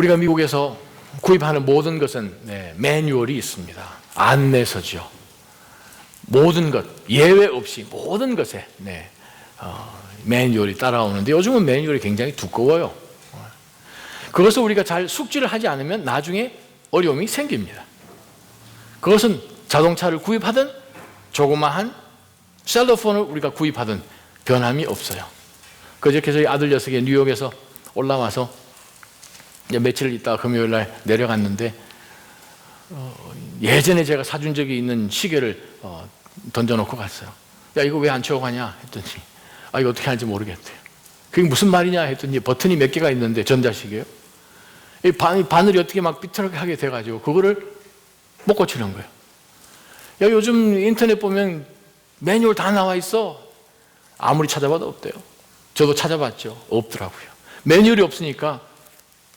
우리가 미국에서 구입하는 모든 것은 매뉴얼이 있습니다. 안내서죠. 모든 것, 예외 없이 모든 것에 매뉴얼이 따라오는데 요즘은 매뉴얼이 굉장히 두꺼워요. 그것을 우리가 잘 숙지를 하지 않으면 나중에 어려움이 생깁니다. 그것은 자동차를 구입하든 조그마한 셀러폰을 우리가 구입하든 변함이 없어요. 그저께 저희 아들 녀석이 뉴욕에서 올라와서 며칠 있다가 금요일 날 내려갔는데 예전에 제가 사준 적이 있는 시계를 던져놓고 갔어요. 야, 이거 왜 안 채워 가냐 했더니 이거 어떻게 하는지 모르겠대요. 그게 무슨 말이냐 했더니 버튼이 몇 개가 있는데 전자시계요. 이 바늘이 어떻게 막 삐뚤하게 돼가지고 그거를 못 고치는 거예요. 야, 요즘 인터넷 보면 매뉴얼 다 나와 있어. 아무리 찾아봐도 없대요. 저도 찾아봤죠. 없더라고요. 매뉴얼이 없으니까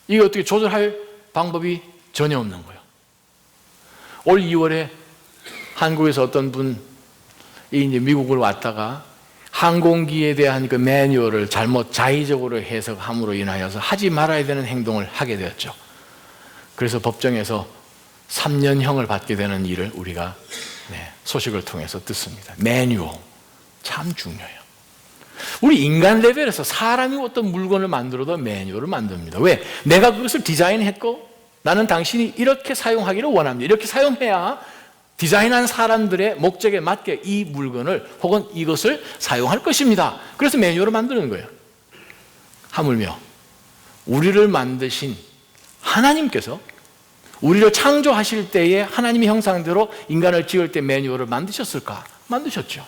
이게 어떻게 조절할 방법이 전혀 없는 거예요. 올 2월에 한국에서 어떤 분이 이제 미국을 왔다가 항공기에 대한 그 매뉴얼을 잘못 자의적으로 해석함으로 인하여서 하지 말아야 되는 행동을 하게 되었죠. 그래서 법정에서 3년형을 받게 되는 일을 우리가 소식을 통해서 듣습니다. 매뉴얼 참 중요해요. 우리 인간 레벨에서 사람이 어떤 물건을 만들어도 매뉴얼을 만듭니다. 왜? 내가 그것을 디자인했고 나는 당신이 이렇게 사용하기를 원합니다. 이렇게 사용해야 디자인한 사람들의 목적에 맞게 이 물건을 혹은 이것을 사용할 것입니다. 그래서 매뉴얼을 만드는 거예요. 하물며 우리를 만드신 하나님께서 우리를 창조하실 때에 하나님의 형상대로 인간을 지을 때 매뉴얼을 만드셨을까? 만드셨죠.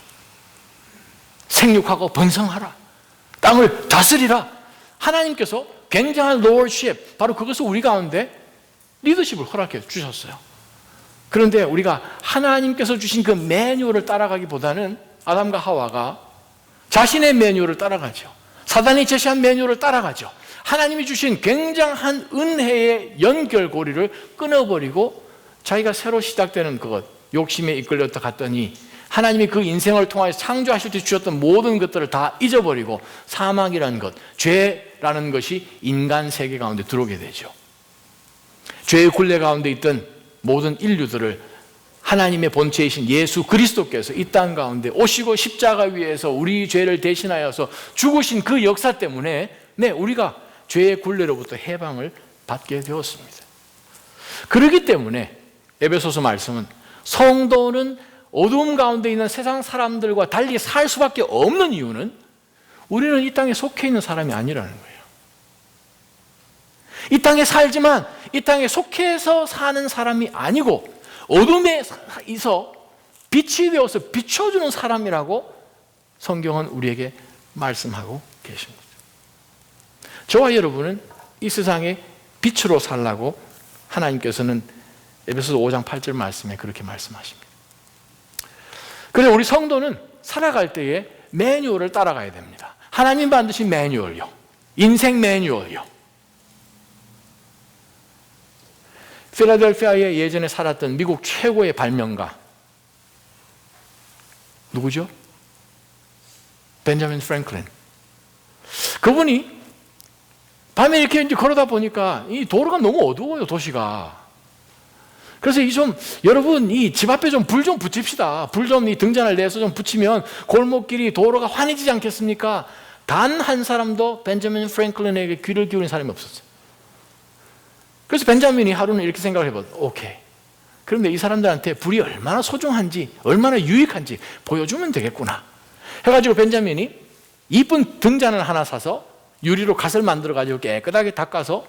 생육하고 번성하라. 땅을 다스리라. 하나님께서 굉장한 lordship, 바로 그것을 우리 가운데 리더십을 허락해 주셨어요. 그런데 우리가 하나님께서 주신 그 매뉴얼을 따라가기보다는 아담과 하와가 자신의 매뉴얼을 따라가죠. 사단이 제시한 매뉴얼을 따라가죠. 하나님이 주신 굉장한 은혜의 연결고리를 끊어버리고 자기가 새로 시작되는 그것, 욕심에 이끌렸다 갔더니 하나님이 그 인생을 통하여 창조하실 때 주셨던 모든 것들을 다 잊어버리고 사망이라는 것, 죄라는 것이 인간 세계 가운데 들어오게 되죠. 죄의 굴레 가운데 있던 모든 인류들을 하나님의 본체이신 예수 그리스도께서 이 땅 가운데 오시고 십자가 위에서 우리 죄를 대신하여서 죽으신 그 역사 때문에 우리가 죄의 굴레로부터 해방을 받게 되었습니다. 그렇기 때문에 에베소서 말씀은 성도는 어두움 가운데 있는 세상 사람들과 달리 살 수밖에 없는 이유는 우리는 이 땅에 속해 있는 사람이 아니라는 거예요. 이 땅에 살지만 이 땅에 속해서 사는 사람이 아니고 어둠에 있어 빛이 되어서 비춰주는 사람이라고 성경은 우리에게 말씀하고 계십니다. 저와 여러분은 이 세상에 빛으로 살라고 하나님께서는 에베소서 5장 8절 말씀에 그렇게 말씀하십니다. 그래서 우리 성도는 살아갈 때에 매뉴얼을 따라가야 됩니다. 하나님 만드신 매뉴얼요. 인생 매뉴얼요. 필라델피아에 예전에 살았던 미국 최고의 발명가 누구죠? 벤자민 프랭클린. 그분이 밤에 이렇게 이제 걸어다 보니까 이 도로가 너무 어두워요, 도시가. 그래서 여러분 이 집 앞에 좀 불 좀 붙입시다. 불 좀 이 등잔을 내서 좀 붙이면 골목길이 도로가 환해지지 않겠습니까? 단 한 사람도 벤자민 프랭클린에게 귀를 기울인 사람이 없었어요. 그래서 벤자민이 하루는 이렇게 생각을 해봐요. 오케이. 그런데 이 사람들한테 불이 얼마나 소중한지, 얼마나 유익한지 보여주면 되겠구나. 해가지고 벤자민이 이쁜 등잔을 하나 사서 유리로 갓을 만들어가지고 깨끗하게 닦아서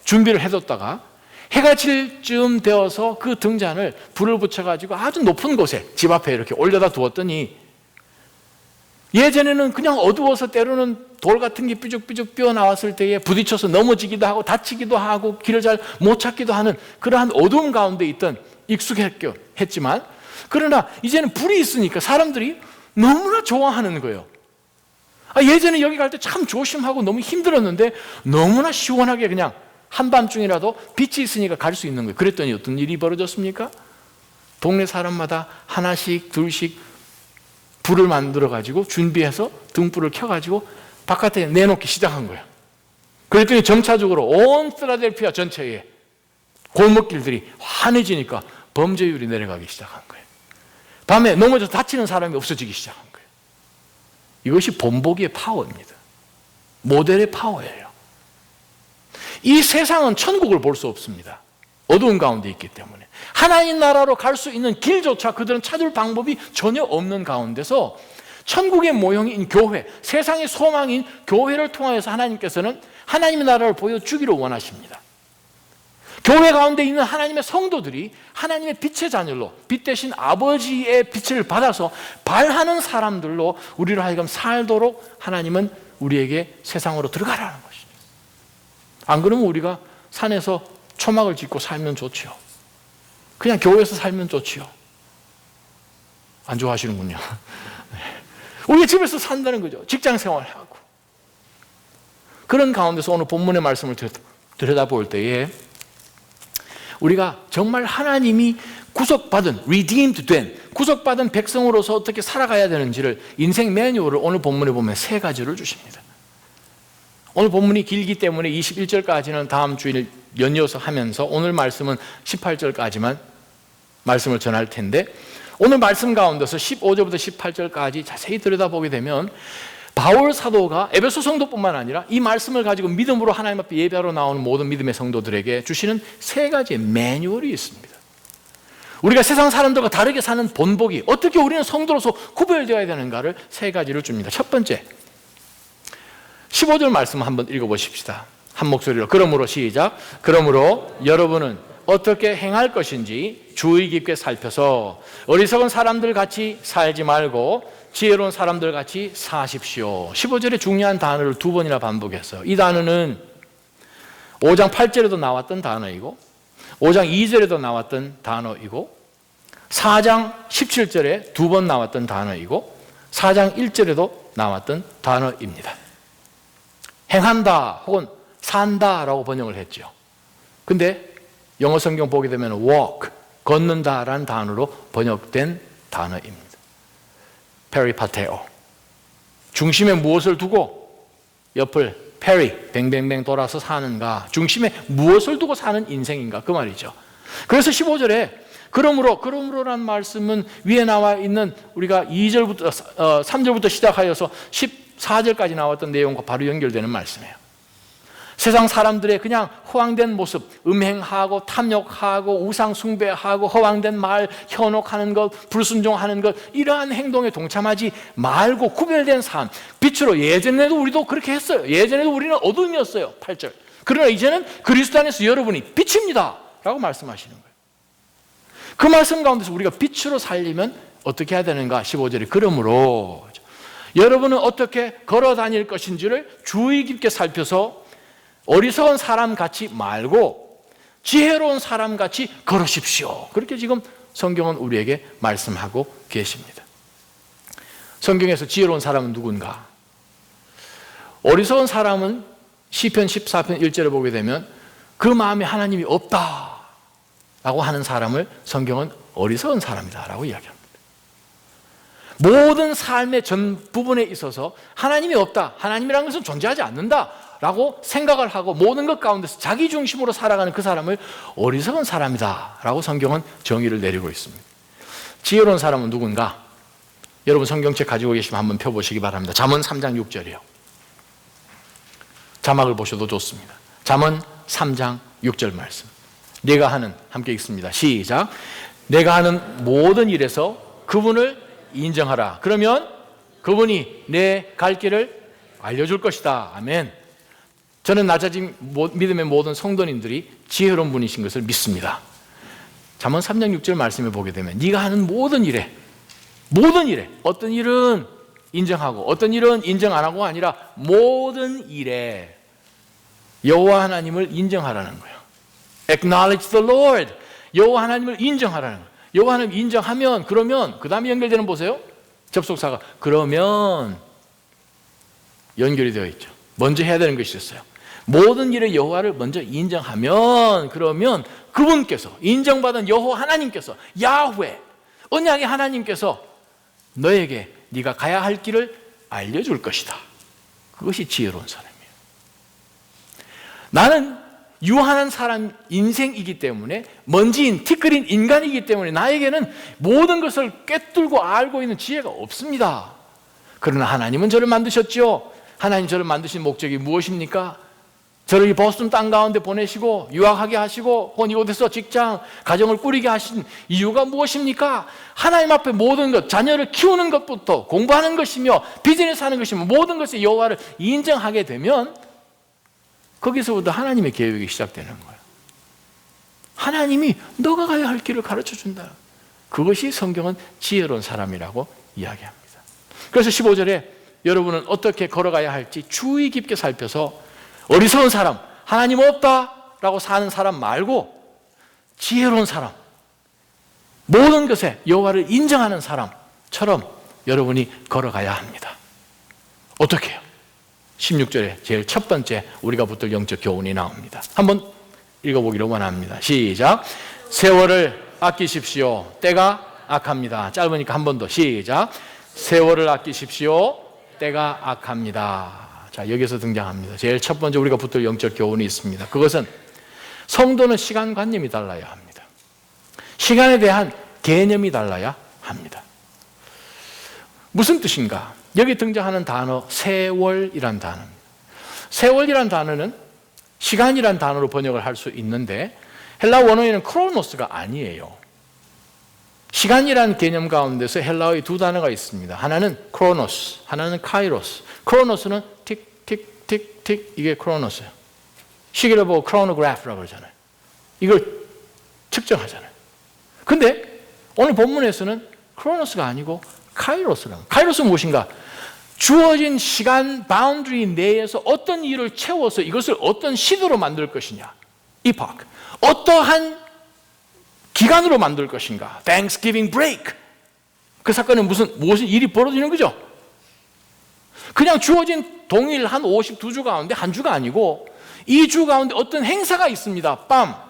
준비를 해뒀다가 해가 질 쯤 되어서 그 등잔을 불을 붙여가지고 아주 높은 곳에 집 앞에 이렇게 올려다 두었더니 예전에는 그냥 어두워서 때로는 돌 같은 게 삐죽삐죽 뛰어나왔을 때에 부딪혀서 넘어지기도 하고 다치기도 하고 길을 잘 못 찾기도 하는 그러한 어두움 가운데 있던 익숙했지만 그러나 이제는 불이 있으니까 사람들이 너무나 좋아하는 거예요. 예전에 여기 갈 때 참 조심하고 너무 힘들었는데 너무나 시원하게 그냥 한밤중이라도 빛이 있으니까 갈 수 있는 거예요. 그랬더니 어떤 일이 벌어졌습니까? 동네 사람마다 하나씩 둘씩 불을 만들어가지고 준비해서 등불을 켜가지고 바깥에 내놓기 시작한 거예요. 그랬더니 점차적으로 온 필라델피아 전체에 골목길들이 환해지니까 범죄율이 내려가기 시작한 거예요. 밤에 넘어져서 다치는 사람이 없어지기 시작한 거예요. 이것이 본보기의 파워입니다. 모델의 파워예요. 이 세상은 천국을 볼 수 없습니다. 어두운 가운데 있기 때문에. 하나님 나라로 갈 수 있는 길조차 그들은 찾을 방법이 전혀 없는 가운데서 천국의 모형인 교회, 세상의 소망인 교회를 통하여서 하나님께서는 하나님의 나라를 보여주기를 원하십니다. 교회 가운데 있는 하나님의 성도들이 하나님의 빛의 자녀로, 빛 대신 아버지의 빛을 받아서 발하는 사람들로 우리를 하여금 살도록 하나님은 우리에게 세상으로 들어가라는 것이죠. 안 그러면 우리가 산에서 초막을 짓고 살면 좋지요. 그냥 교회에서 살면 좋지요. 안 좋아하시는군요. 우리 집에서 산다는 거죠. 직장 생활하고. 그런 가운데서 오늘 본문의 말씀을 들여다볼 때에 우리가 정말 하나님이 구속받은, redeemed 된, 구속받은 백성으로서 어떻게 살아가야 되는지를 인생 매뉴얼을 오늘 본문에 보면 세 가지를 주십니다. 오늘 본문이 길기 때문에 21절까지는 다음 주일 연이어서 하면서 오늘 말씀은 18절까지만 말씀을 전할 텐데 오늘 말씀 가운데서 15절부터 18절까지 자세히 들여다보게 되면 바울 사도가 에베소 성도뿐만 아니라 이 말씀을 가지고 믿음으로 하나님 앞에 예배하러 나오는 모든 믿음의 성도들에게 주시는 세 가지의 매뉴얼이 있습니다. 우리가 세상 사람들과 다르게 사는 본보기, 어떻게 우리는 성도로서 구별되어야 되는가를 세 가지를 줍니다. 첫 번째, 15절 말씀 한번 읽어보십시다. 한 목소리로. 그러므로 시작. 그러므로 여러분은 어떻게 행할 것인지 주의 깊게 살펴서 어리석은 사람들 같이 살지 말고 지혜로운 사람들 같이 사십시오. 15절에 중요한 단어를 두 번이나 반복했어요. 이 단어는 5장 8절에도 나왔던 단어이고 5장 2절에도 나왔던 단어이고 4장 17절에 두 번 나왔던 단어이고 4장 1절에도 나왔던 단어입니다. 행한다 혹은 산다라고 번역을 했죠. 근데 영어 성경 보게 되면 walk, 걷는다라는 단어로 번역된 단어입니다. 페리파테오, 중심에 무엇을 두고 옆을 페리, 뱅뱅뱅 돌아서 사는가, 중심에 무엇을 두고 사는 인생인가, 그 말이죠. 그래서 15절에 그러므로란 말씀은 위에 나와 있는 우리가 3절부터 시작하여서 14절까지 나왔던 내용과 바로 연결되는 말씀이에요. 세상 사람들의 그냥 허황된 모습, 음행하고 탐욕하고 우상 숭배하고 허황된 말, 현혹하는 것, 불순종하는 것, 이러한 행동에 동참하지 말고 구별된 삶, 빛으로. 예전에도 우리도 그렇게 했어요. 예전에도 우리는 어둠이었어요. 8절. 그러나 이제는 그리스도 안에서 여러분이 빛입니다 라고 말씀하시는 거예요. 그 말씀 가운데서 우리가 빛으로 살려면 어떻게 해야 되는가? 15절에 그러므로 여러분은 어떻게 걸어 다닐 것인지를 주의 깊게 살펴서 어리석은 사람 같이 말고 지혜로운 사람 같이 걸으십시오. 그렇게 지금 성경은 우리에게 말씀하고 계십니다. 성경에서 지혜로운 사람은 누군가? 어리석은 사람은 시편 14편 1절에 보게 되면 그 마음에 하나님이 없다라고 하는 사람을 성경은 어리석은 사람이다라고 이야기합니다. 모든 삶의 전 부분에 있어서 하나님이 없다, 하나님이라는 것은 존재하지 않는다 라고 생각을 하고 모든 것 가운데서 자기 중심으로 살아가는 그 사람을 어리석은 사람이다 라고 성경은 정의를 내리고 있습니다. 지혜로운 사람은 누군가? 여러분 성경책 가지고 계시면 한번 펴보시기 바랍니다. 잠언 3장 6절이요. 자막을 보셔도 좋습니다. 잠언 3장 6절 말씀. 내가 하는, 함께 읽습니다. 시작. 내가 하는 모든 일에서 그분을 인정하라. 그러면 그분이 내 갈 길을 알려줄 것이다. 아멘. 저는 낮아진 믿음의 모든 성도님들이 지혜로운 분이신 것을 믿습니다. 잠언 3장 6절 말씀에 보게 되면 네가 하는 모든 일에 어떤 일은 인정하고 어떤 일은 인정 안 하고 아니라 모든 일에 여호와 하나님을 인정하라는 거예요. Acknowledge the Lord. 여호와 하나님을 인정하라는 거예요. 여호와 하나님 인정하면, 그러면 그 다음에 연결되는, 보세요. 접속사가 그러면 연결이 되어 있죠. 먼저 해야 되는 것이 있어요. 모든 일에 여호와를 먼저 인정하면, 그러면 그분께서, 인정받은 여호와 하나님께서, 야훼 언약의 하나님께서 너에게 네가 가야 할 길을 알려줄 것이다. 그것이 지혜로운 사람이에요. 나는 유한한 사람 인생이기 때문에, 먼지인 티끌인 인간이기 때문에 나에게는 모든 것을 꿰뚫고 알고 있는 지혜가 없습니다. 그러나 하나님은 저를 만드셨죠. 하나님 저를 만드신 목적이 무엇입니까? 저를 이 보스턴 땅 가운데 보내시고 유학하게 하시고 혹은 이곳에서 직장, 가정을 꾸리게 하신 이유가 무엇입니까? 하나님 앞에 모든 것, 자녀를 키우는 것부터 공부하는 것이며 비즈니스 하는 것이며 모든 것의 여호와를 인정하게 되면 거기서부터 하나님의 계획이 시작되는 거예요. 하나님이 너가 가야 할 길을 가르쳐준다. 그것이 성경은 지혜로운 사람이라고 이야기합니다. 그래서 15절에 여러분은 어떻게 걸어가야 할지 주의 깊게 살펴서 어리석은 사람, 하나님 없다라고 사는 사람 말고 지혜로운 사람, 모든 것에 여호와를 인정하는 사람처럼 여러분이 걸어가야 합니다. 어떻게 해요? 16절에 제일 첫 번째 우리가 붙들 영적 교훈이 나옵니다. 한번 읽어보기를 원합니다. 시작. 세월을 아끼십시오. 때가 악합니다. 짧으니까 한 번 더. 시작. 세월을 아끼십시오. 때가 악합니다. 자, 여기서 등장합니다. 제일 첫 번째 우리가 붙들 영적 교훈이 있습니다. 그것은 성도는 시간관념이 달라야 합니다. 시간에 대한 개념이 달라야 합니다. 무슨 뜻인가? 여기 등장하는 단어 세월이란 단어입니다. 세월이란 단어는 시간이란 단어로 번역을 할 수 있는데 헬라 원어에는 크로노스가 아니에요. 시간이란 개념 가운데서 헬라어의 두 단어가 있습니다. 하나는 크로노스, 하나는 카이로스. 크로노스는 틱틱틱틱, 이게 크로노스예요. 시계를 보고 크로노그래프라고 그러잖아요. 이걸 측정하잖아요. 근데 오늘 본문에서는 크로노스가 아니고 카이로스라고. 카이로스는 무엇인가? 주어진 시간 바운드리 내에서 어떤 일을 채워서 이것을 어떤 시도로 만들 것이냐. epoch. 어떠한 기간으로 만들 것인가. Thanksgiving break. 그 사건은 무슨 일이 벌어지는 거죠? 그냥 주어진 동일 한 52주 가운데 한 주가 아니고 이 주 가운데 어떤 행사가 있습니다. 빰.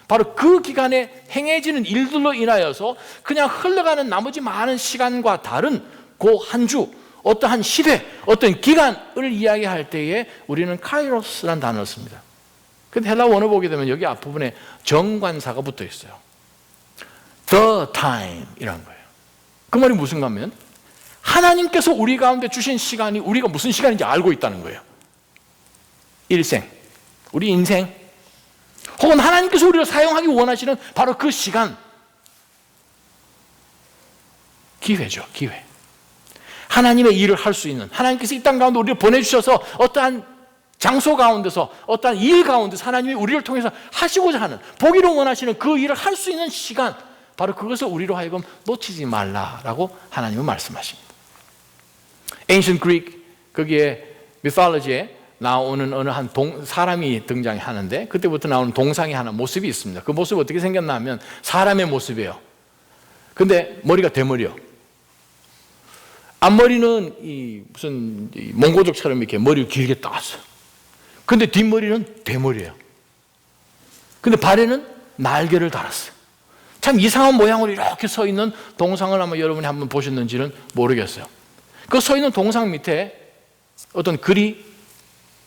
바로 그 기간에 행해지는 일들로 인하여서 그냥 흘러가는 나머지 많은 시간과 다른 그 한 주, 어떠한 시대, 어떤 기간을 이야기할 때에 우리는 카이로스라는 단어를 씁니다. 근데 헬라 원어 보게 되면 여기 앞부분에 정관사가 붙어 있어요. The time 이라는 거예요. 그 말이 무슨가 하면 하나님께서 우리 가운데 주신 시간이 우리가 무슨 시간인지 알고 있다는 거예요. 일생, 우리 인생, 혹은 하나님께서 우리를 사용하기 원하시는 바로 그 시간, 기회죠. 기회. 하나님의 일을 할 수 있는, 하나님께서 이 땅 가운데 우리를 보내주셔서 어떠한 장소 가운데서 어떠한 일 가운데서 하나님이 우리를 통해서 하시고자 하는, 보기로 원하시는 그 일을 할 수 있는 시간, 바로 그것을 우리로 하여금 놓치지 말라라고 하나님은 말씀하십니다. Ancient Greek, 거기에 mythology에 나오는 어느 한 사람이 등장하는데 그때부터 나오는 동상이 하나 모습이 있습니다. 그 모습이 어떻게 생겼나 하면 사람의 모습이에요. 근데 머리가 대머리요. 앞머리는 무슨 몽고족처럼 이렇게 머리를 길게 따왔어요. 근데 뒷머리는 대머리예요. 근데 발에는 날개를 달았어요. 참 이상한 모양으로 이렇게 서 있는 동상을 아마 여러분이 한번 보셨는지는 모르겠어요. 그 서 있는 동상 밑에 어떤 글이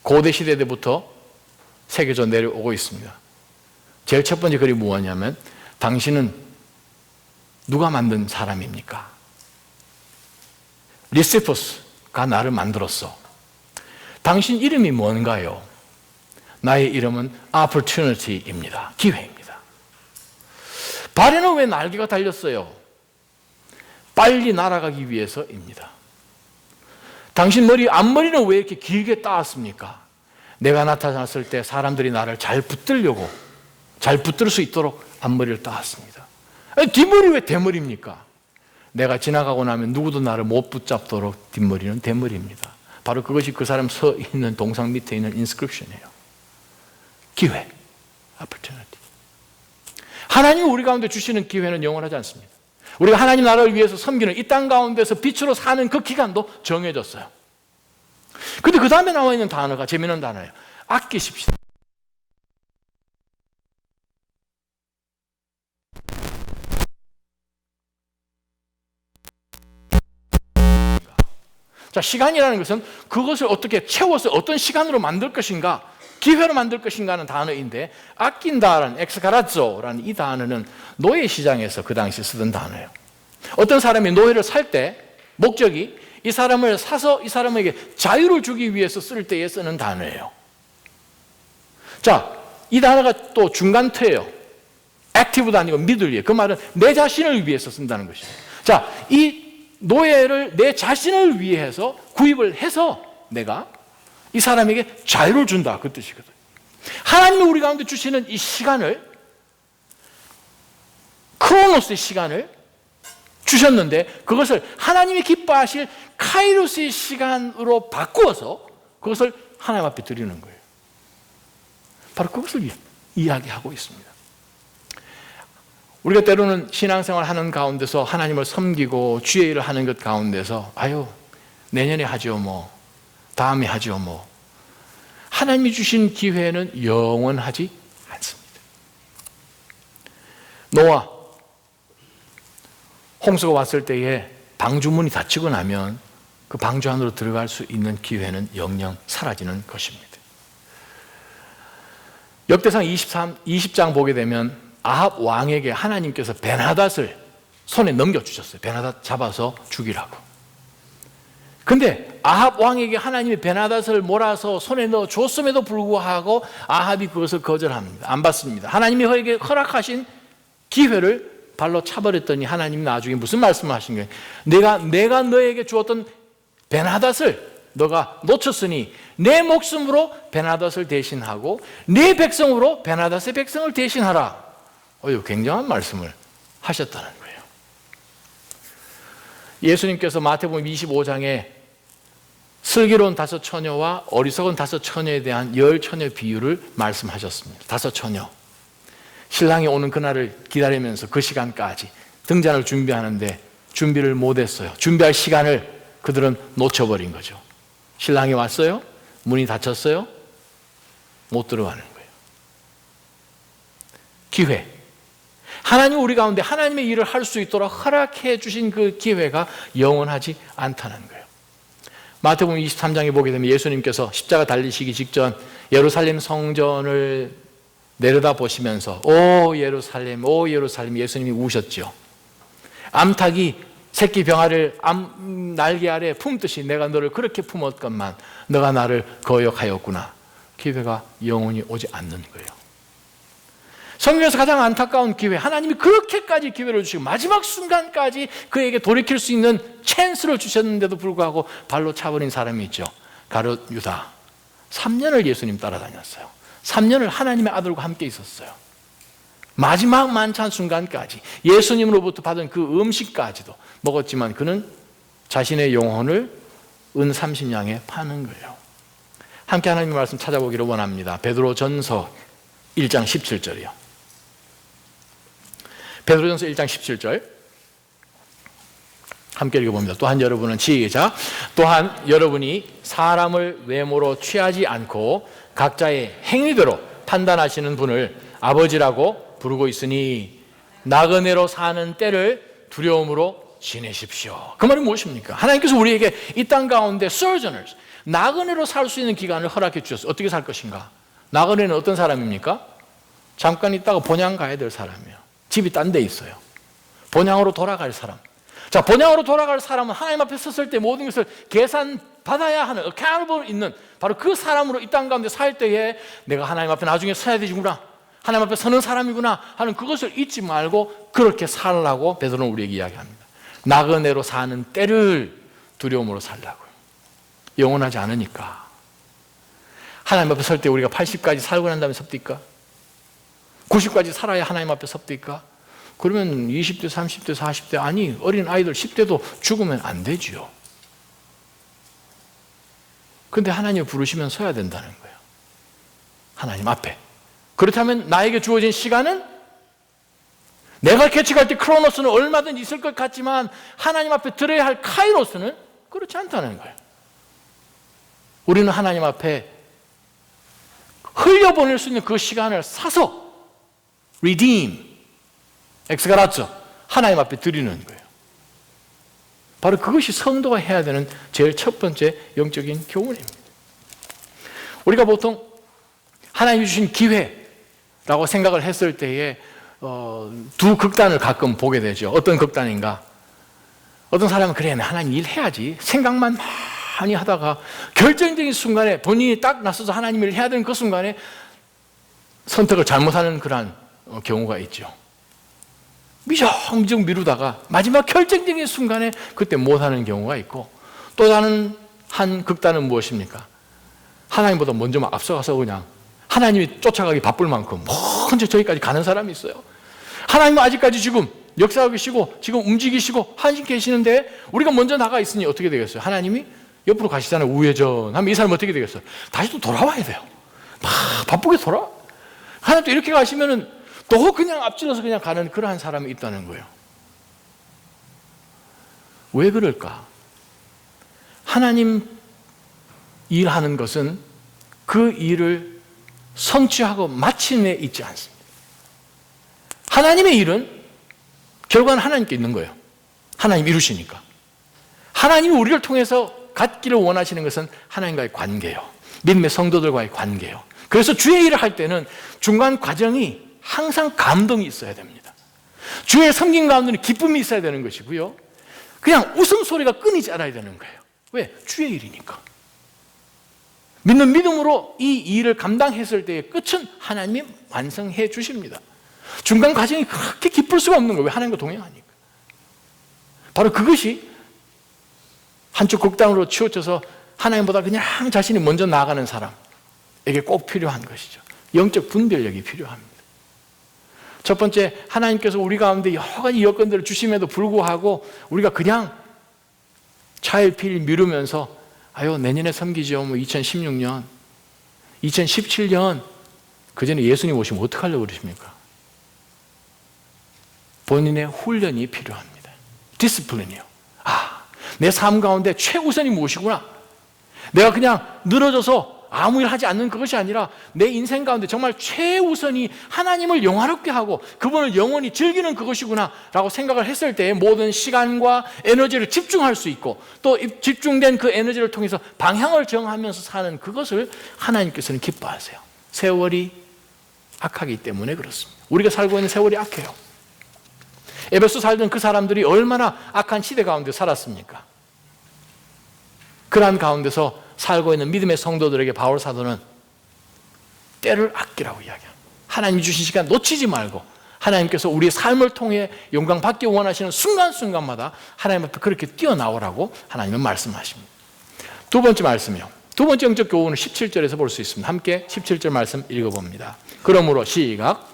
고대 시대 때부터 새겨져 내려오고 있습니다. 제일 첫 번째 글이 뭐냐면 당신은 누가 만든 사람입니까? 리시포스가 나를 만들었어. 당신 이름이 뭔가요? 나의 이름은 opportunity입니다. 기회입니다. 발에는 왜 날개가 달렸어요? 빨리 날아가기 위해서입니다. 당신 앞머리는 왜 이렇게 길게 따왔습니까? 내가 나타났을 때 사람들이 나를 잘 붙들려고, 잘 붙들 수 있도록 앞머리를 따왔습니다. 아니, 뒷머리 왜 대머리입니까? 내가 지나가고 나면 누구도 나를 못 붙잡도록 뒷머리는 대머리입니다. 바로 그것이 그 사람 서 있는 동상 밑에 있는 인스크립션이에요. 기회, opportunity. 하나님이 우리 가운데 주시는 기회는 영원하지 않습니다. 우리가 하나님 나라를 위해서 섬기는 이 땅 가운데서 빛으로 사는 그 기간도 정해졌어요. 근데 그 다음에 나와 있는 단어가 재미있는 단어예요. 아끼십시다. 자, 시간이라는 것은 그것을 어떻게 채워서 어떤 시간으로 만들 것인가, 기회로 만들 것인가 하는 단어인데, 아낀다라는 엑스카라조라는 이 단어는 노예 시장에서 그 당시 쓰던 단어예요. 어떤 사람이 노예를 살 때 목적이 이 사람을 사서 이 사람에게 자유를 주기 위해서 쓸 때에 쓰는 단어예요. 자, 이 단어가 또 중간태예요. 액티브도 아니고 미들이에요. 그 말은 내 자신을 위해서 쓴다는 것이에요. 자, 이 노예를 내 자신을 위해서 구입을 해서 내가 이 사람에게 자유를 준다, 그 뜻이거든. 하나님이 우리 가운데 주시는 이 시간을, 크로노스의 시간을 주셨는데 그것을 하나님이 기뻐하실 카이로스의 시간으로 바꾸어서 그것을 하나님 앞에 드리는 거예요. 바로 그것을 이야기하고 있습니다. 우리가 때로는 신앙생활 하는 가운데서 하나님을 섬기고 주의 일을 하는 것 가운데서 아유, 내년에 하죠, 뭐 다음에 하죠, 뭐. 하나님이 주신 기회는 영원하지 않습니다. 노아, 홍수가 왔을 때에 방주 문이 닫히고 나면 그 방주 안으로 들어갈 수 있는 기회는 영영 사라지는 것입니다. 역대상 20장 보게 되면 아합 왕에게 하나님께서 베나닷을 손에 넘겨주셨어요. 베나닷 잡아서 죽이라고. 근데 아합 왕에게 하나님이 베나닷을 몰아서 손에 넣어 줬음에도 불구하고 아합이 그것을 거절합니다. 안 받습니다. 하나님이 그에게 허락하신 기회를 발로 차버렸더니 하나님이 나중에 무슨 말씀을 하신 거예요? 내가 너에게 주었던 베나닷을 너가 놓쳤으니 내 목숨으로 베나닷을 대신하고 내 백성으로 베나닷의 백성을 대신하라. 굉장한 말씀을 하셨다는 거예요. 예수님께서 마태복음 25장에 슬기로운 5 처녀와 어리석은 5 처녀에 대한 10 처녀 비유를 말씀하셨습니다. 5 처녀. 신랑이 오는 그날을 기다리면서 그 시간까지 등잔을 준비하는데 준비를 못했어요. 준비할 시간을 그들은 놓쳐버린 거죠. 신랑이 왔어요? 문이 닫혔어요? 못 들어가는 거예요. 기회. 하나님 우리 가운데 하나님의 일을 할 수 있도록 허락해 주신 그 기회가 영원하지 않다는 거예요. 마태복음 23장에 보게 되면 예수님께서 십자가 달리시기 직전 예루살렘 성전을 내려다 보시면서 오 예루살렘, 오 예루살렘, 예수님이 우셨죠. 암탉이 새끼 병아리를 날개 아래 품듯이 내가 너를 그렇게 품었건만 너가 나를 거역하였구나. 기회가 영원히 오지 않는 거예요. 성경에서 가장 안타까운 기회, 하나님이 그렇게까지 기회를 주시고 마지막 순간까지 그에게 돌이킬 수 있는 찬스를 주셨는데도 불구하고 발로 차버린 사람이 있죠. 가룟 유다. 3년을 예수님 따라다녔어요. 3년을 하나님의 아들과 함께 있었어요. 마지막 만찬 순간까지 예수님으로부터 받은 그 음식까지도 먹었지만 그는 자신의 영혼을 은 30냥에 파는 거예요. 함께 하나님의 말씀 찾아보기를 원합니다. 베드로전서 1장 17절이요. 베드로전서 1장 17절 함께 읽어봅니다. 또한 여러분은 시작. 또한 여러분이 사람을 외모로 취하지 않고 각자의 행위대로 판단하시는 분을 아버지라고 부르고 있으니 나그네로 사는 때를 두려움으로 지내십시오. 그 말이 무엇입니까? 하나님께서 우리에게 이 땅 가운데 sojourners, 나그네로 살 수 있는 기간을 허락해 주셨어요. 어떻게 살 것인가? 나그네는 어떤 사람입니까? 잠깐 있다가 본향 가야 될 사람이에요. 집이 딴 데 있어요. 본향으로 돌아갈 사람. 자, 본향으로 돌아갈 사람은 하나님 앞에 섰을 때 모든 것을 계산받아야 하는 accountable 있는 바로 그 사람으로 이 땅 가운데 살 때에 내가 하나님 앞에 나중에 서야 되지구나, 하나님 앞에 서는 사람이구나 하는 그것을 잊지 말고 그렇게 살라고 베드로는 우리에게 이야기합니다. 나그네로 사는 때를 두려움으로 살라고요. 영원하지 않으니까. 하나님 앞에 설 때 우리가 80까지 살고 난 다음에 섭디까? 90까지 살아야 하나님 앞에 섭디까? 그러면 20대, 30대, 40대, 아니 어린 아이들 10대도 죽으면 안 되지요. 그런데 하나님이 부르시면 서야 된다는 거예요. 하나님 앞에. 그렇다면 나에게 주어진 시간은 내가 계측할 때 크로노스는 얼마든지 있을 것 같지만 하나님 앞에 들어야 할 카이로스는 그렇지 않다는 거예요. 우리는 하나님 앞에 흘려보낼 수 있는 그 시간을 사서 redeem, 엑스가라죠, 하나님 앞에 드리는 거예요. 바로 그것이 성도가 해야 되는 제일 첫 번째 영적인 교훈입니다. 우리가 보통 하나님이 주신 기회라고 생각을 했을 때에 두 극단을 가끔 보게 되죠. 어떤 극단인가? 어떤 사람은 그래, 하나님 일해야지 생각만 많이 하다가 결정적인 순간에 본인이 딱 나서서 하나님 일을 해야 되는 그 순간에 선택을 잘못하는 그런 경우가 있죠. 미정미정 미루다가 마지막 결정적인 순간에 그때 못하는 경우가 있고, 또 다른 한 극단은 무엇입니까? 하나님보다 먼저 막 앞서가서 그냥 하나님이 쫓아가기 바쁠 만큼 먼저 저기까지 가는 사람이 있어요. 하나님은 아직까지 지금 역사하고 계시고 지금 움직이시고 하신 계시는데 우리가 먼저 나가 있으니 어떻게 되겠어요? 하나님이 옆으로 가시잖아요. 우회전 하면 이 사람 어떻게 되겠어요? 다시 또 돌아와야 돼요. 막 바쁘게 돌아와. 하나님 또 이렇게 가시면은 또 그냥 앞질러서 그냥 가는 그러한 사람이 있다는 거예요. 왜 그럴까? 하나님 일하는 것은 그 일을 성취하고 마침내 있지 않습니다. 하나님의 일은 결과는 하나님께 있는 거예요. 하나님 이루시니까. 하나님이 우리를 통해서 갖기를 원하시는 것은 하나님과의 관계예요. 믿음의 성도들과의 관계예요. 그래서 주의 일을 할 때는 중간 과정이 항상 감동이 있어야 됩니다. 주의 섬긴 가운데는 기쁨이 있어야 되는 것이고요. 그냥 웃음소리가 끊이지 않아야 되는 거예요. 왜? 주의 일이니까. 믿는 믿음으로 이 일을 감당했을 때의 끝은 하나님이 완성해 주십니다. 중간 과정이 그렇게 기쁠 수가 없는 거예요. 왜? 하나님과 동행하니까. 바로 그것이 한쪽 극단으로 치우쳐서 하나님보다 그냥 자신이 먼저 나아가는 사람에게 꼭 필요한 것이죠. 영적 분별력이 필요합니다. 첫 번째, 하나님께서 우리 가운데 여러 가지 여건들을 주심에도 불구하고 우리가 그냥 차일피일 미루면서 아유 내년에 섬기죠. 2016년, 2017년 그 전에 예수님 오시면 어떡하려고 그러십니까? 본인의 훈련이 필요합니다. 디스플린이요. 내 삶 가운데 최우선이 무엇이구나. 내가 그냥 늘어져서 아무 일 하지 않는 그것이 아니라 내 인생 가운데 정말 최우선이 하나님을 영화롭게 하고 그분을 영원히 즐기는 그것이구나 라고 생각을 했을 때 모든 시간과 에너지를 집중할 수 있고 또 집중된 그 에너지를 통해서 방향을 정하면서 사는 그것을 하나님께서는 기뻐하세요. 세월이 악하기 때문에 그렇습니다. 우리가 살고 있는 세월이 악해요. 에베소 살던 그 사람들이 얼마나 악한 시대 가운데 살았습니까? 그러한 가운데서 살고 있는 믿음의 성도들에게 바울 사도는 때를 아끼라고 이야기합니다. 하나님이 주신 시간 놓치지 말고 하나님께서 우리의 삶을 통해 영광 받기 원하시는 순간순간마다 하나님 앞에 그렇게 뛰어나오라고 하나님은 말씀하십니다. 두 번째 말씀이요. 두 번째 영적 교훈을 17절에서 볼 수 있습니다. 함께 17절 말씀 읽어봅니다. 그러므로 시각.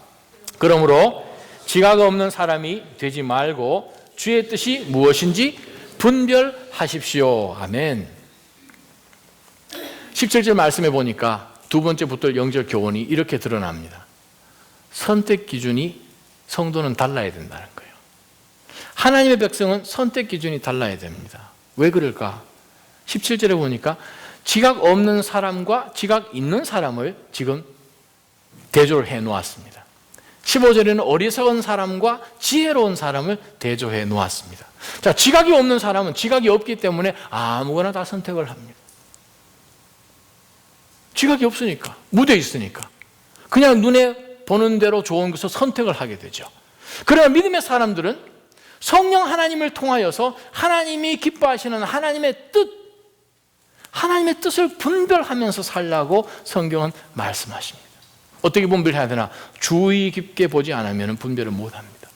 그러므로 지각 없는 사람이 되지 말고 주의 뜻이 무엇인지 분별하십시오. 아멘. 17절 말씀해 보니까 두 번째 붙들 영적 교훈이 이렇게 드러납니다. 선택 기준이 성도는 달라야 된다는 거예요. 하나님의 백성은 선택 기준이 달라야 됩니다. 왜 그럴까? 17절에 보니까 지각 없는 사람과 지각 있는 사람을 지금 대조를 해 놓았습니다. 15절에는 어리석은 사람과 지혜로운 사람을 대조해 놓았습니다. 자, 지각이 없는 사람은 지각이 없기 때문에 아무거나 다 선택을 합니다. 지각이 없으니까, 무뎌 있으니까 그냥 눈에 보는 대로 좋은 것을 선택을 하게 되죠. 그러나 믿음의 사람들은 성령 하나님을 통하여서 하나님이 기뻐하시는 하나님의 뜻을 분별하면서 살라고 성경은 말씀하십니다. 어떻게 분별해야 되나? 주의 깊게 보지 않으면 분별을 못합니다.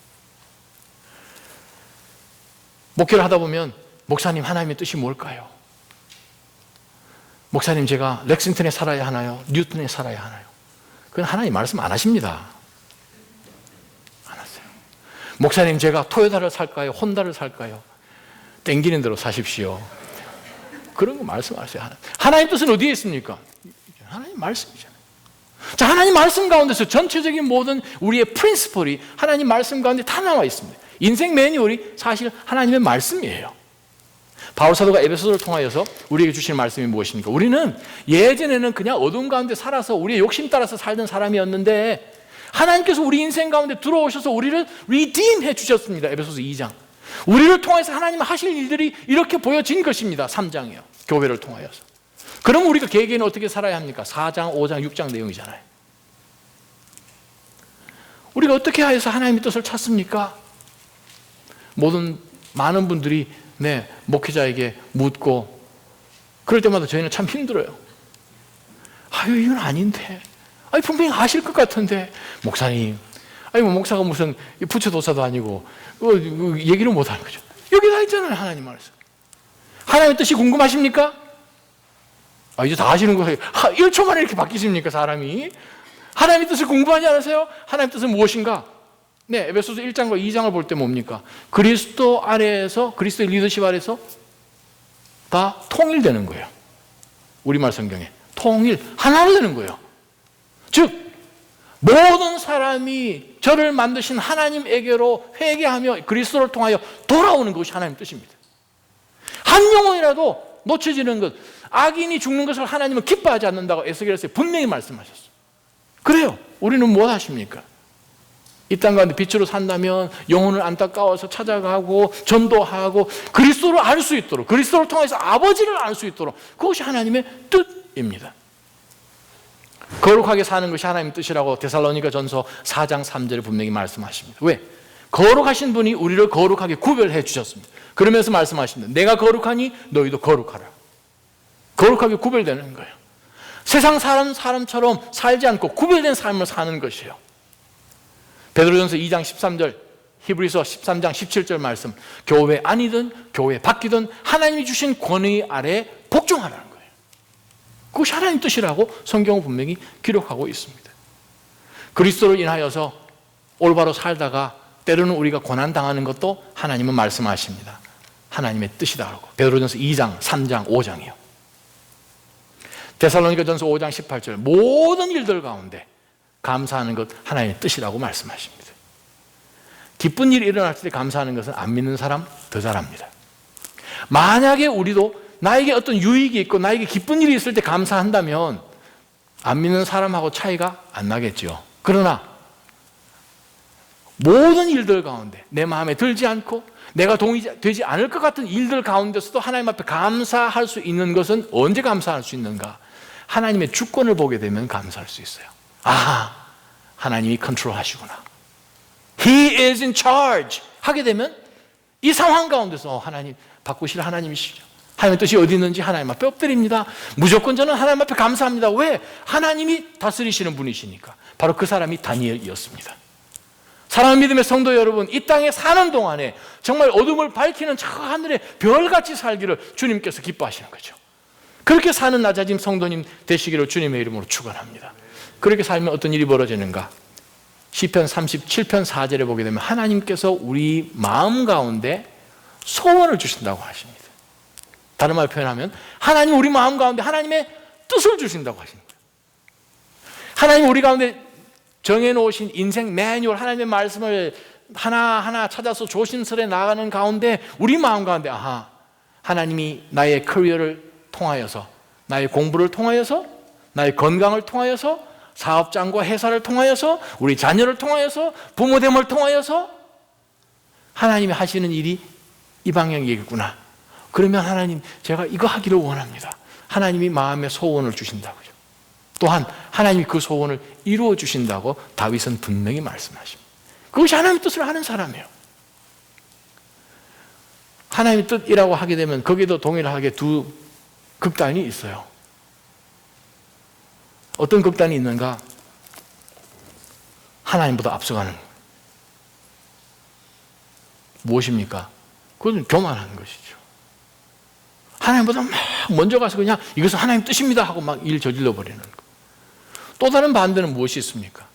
목회를 하다 보면 목사님 하나님의 뜻이 뭘까요? 목사님 제가 렉싱턴에 살아야 하나요? 뉴턴에 살아야 하나요? 그건 하나님 말씀 안 하십니다. 안 하세요. 목사님 제가 토요타를 살까요? 혼다를 살까요? 땡기는 대로 사십시오. 그런 거 말씀하세요. 하나님 뜻은 어디에 있습니까? 하나님 말씀이잖아요. 자, 하나님 말씀 가운데서 전체적인 모든 우리의 프린시플이 하나님 말씀 가운데 다 나와 있습니다. 인생 매뉴얼이 사실 하나님의 말씀이에요. 바울 사도가 에베소서를 통하여서 우리에게 주시는 말씀이 무엇입니까? 우리는 예전에는 그냥 어둠 가운데 살아서 우리의 욕심 따라서 살던 사람이었는데 하나님께서 우리 인생 가운데 들어오셔서 우리를 리딤해 주셨습니다. 에베소서 2장. 우리를 통해서 하나님 하실 일들이 이렇게 보여진 것입니다. 3장이요. 교회를 통하여서. 그럼 우리가 개개인은 어떻게 살아야 합니까? 4장, 5장, 6장 내용이잖아요. 우리가 어떻게 해서 하나님의 뜻을 찾습니까? 많은 분들이 목회자에게 묻고 그럴 때마다 저희는 참 힘들어요. 아유, 이건 아닌데. 아니, 분명히 아실 것 같은데. 목사님, 아니, 목사가 무슨 부처도사도 아니고, 얘기를 못 하는 거죠. 여기 다 있잖아요, 하나님 말씀. 하나님의 뜻이 궁금하십니까? 이제 다 아시는 거예요. 1초 만에 이렇게 바뀌십니까, 사람이? 하나님의 뜻을 궁금하지 않으세요? 하나님의 뜻은 무엇인가? 에베소서 1장과 2장을 볼 때 뭡니까? 그리스도 아래에서, 그리스도의 리더십 아래에서 다 통일되는 거예요. 우리말 성경에. 통일, 하나로 되는 거예요. 즉, 모든 사람이 저를 만드신 하나님에게로 회개하며 그리스도를 통하여 돌아오는 것이 하나님의 뜻입니다. 한 영혼이라도 놓쳐지는 것, 악인이 죽는 것을 하나님은 기뻐하지 않는다고 에스겔서에 분명히 말씀하셨어요. 그래요. 우리는 뭐 하십니까? 이 땅 가운데 빛으로 산다면 영혼을 안타까워서 찾아가고 전도하고 그리스도를 알 수 있도록, 그리스도를 통해서 아버지를 알 수 있도록, 그것이 하나님의 뜻입니다. 거룩하게 사는 것이 하나님의 뜻이라고 데살로니가 전서 4장 3절에 분명히 말씀하십니다. 왜? 거룩하신 분이 우리를 거룩하게 구별해 주셨습니다. 그러면서 말씀하십니다. 내가 거룩하니 너희도 거룩하라. 거룩하게 구별되는 거예요. 세상 사람처럼 살지 않고 구별된 삶을 사는 것이에요. 베드로전서 2장 13절, 히브리서 13장 17절 말씀, 교회 안이든 교회 밖이든 하나님이 주신 권위 아래 복종하라는 거예요. 그것이 하나님 뜻이라고 성경은 분명히 기록하고 있습니다. 그리스도를 인하여서 올바로 살다가 때로는 우리가 고난당하는 것도 하나님은 말씀하십니다. 하나님의 뜻이다라고. 베드로전서 2장, 3장, 5장이요. 데살로니가전서 5장 18절, 모든 일들 가운데 감사하는 것 하나님의 뜻이라고 말씀하십니다. 기쁜 일이 일어날 때 감사하는 것은 안 믿는 사람 더 잘합니다. 만약에 우리도 나에게 어떤 유익이 있고 나에게 기쁜 일이 있을 때 감사한다면 안 믿는 사람하고 차이가 안 나겠죠. 그러나 모든 일들 가운데 내 마음에 들지 않고 내가 동의되지 않을 것 같은 일들 가운데서도 하나님 앞에 감사할 수 있는 것은 언제 감사할 수 있는가? 하나님의 주권을 보게 되면 감사할 수 있어요. 하나님이 컨트롤하시구나. He is in charge 하게 되면 이 상황 가운데서 하나님 바꾸실 하나님이시죠. 하나님의 뜻이 어디 있는지 하나님 앞에 엎드립니다. 무조건 저는 하나님 앞에 감사합니다. 왜? 하나님이 다스리시는 분이시니까. 바로 그 사람이 다니엘이었습니다. 사랑하는 믿음의 성도 여러분, 이 땅에 사는 동안에 정말 어둠을 밝히는 저 하늘의 별같이 살기를 주님께서 기뻐하시는 거죠. 그렇게 사는 낮아짐 성도님 되시기를 주님의 이름으로 축원합니다. 그렇게 살면 어떤 일이 벌어지는가? 시편 37편 4절에 보게 되면 하나님께서 우리 마음 가운데 소원을 주신다고 하십니다. 다른 말로 표현하면 하나님 우리 마음 가운데 하나님의 뜻을 주신다고 하십니다. 하나님 우리 가운데 정해놓으신 인생 매뉴얼, 하나님의 말씀을 하나하나 찾아서 조심스레 나가는 가운데 우리 마음 가운데 하나님이 나의 커리어를 통하여서, 나의 공부를 통하여서, 나의 건강을 통하여서, 사업장과 회사를 통하여서, 우리 자녀를 통하여서, 부모됨을 통하여서 하나님이 하시는 일이 이 방향이겠구나. 그러면 하나님 제가 이거 하기를 원합니다. 하나님이 마음의 소원을 주신다고요. 또한 하나님이 그 소원을 이루어 주신다고 다윗은 분명히 말씀하십니다. 그것이 하나님의 뜻을 하는 사람이에요. 하나님의 뜻이라고 하게 되면 거기도 동일하게 두 극단이 있어요. 어떤 극단이 있는가? 하나님보다 앞서가는 무엇입니까? 그것은 교만한 것이죠. 하나님보다 막 먼저 가서 그냥 이것은 하나님 뜻입니다 하고 막 일 저질러 버리는 거. 또 다른 반대는 무엇이 있습니까?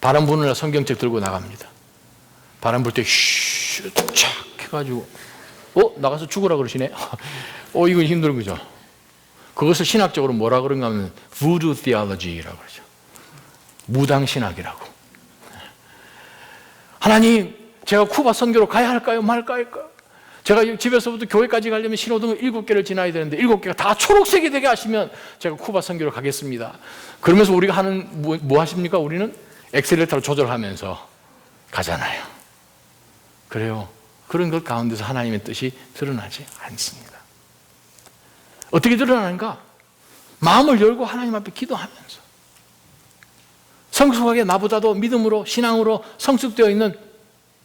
바람 부느라 성경책 들고 나갑니다. 바람 불 때 슉 해가지고 나가서 죽으라 그러시네. 이건 힘든 거죠. 그것을 신학적으로 뭐라 그런가 하면 voodoo theology라고 그러죠. 무당신학이라고. 하나님, 제가 쿠바 선교로 가야 할까요? 말까요? 제가 집에서부터 교회까지 가려면 신호등을 7개를 지나야 되는데 7개가 다 초록색이 되게 하시면 제가 쿠바 선교로 가겠습니다. 그러면서 우리가 하는 뭐 하십니까? 우리는 엑셀레이터를 조절하면서 가잖아요. 그래요. 그런 것 가운데서 하나님의 뜻이 드러나지 않습니다. 어떻게 드러나는가? 마음을 열고 하나님 앞에 기도하면서, 성숙하게 나보다도 믿음으로 신앙으로 성숙되어 있는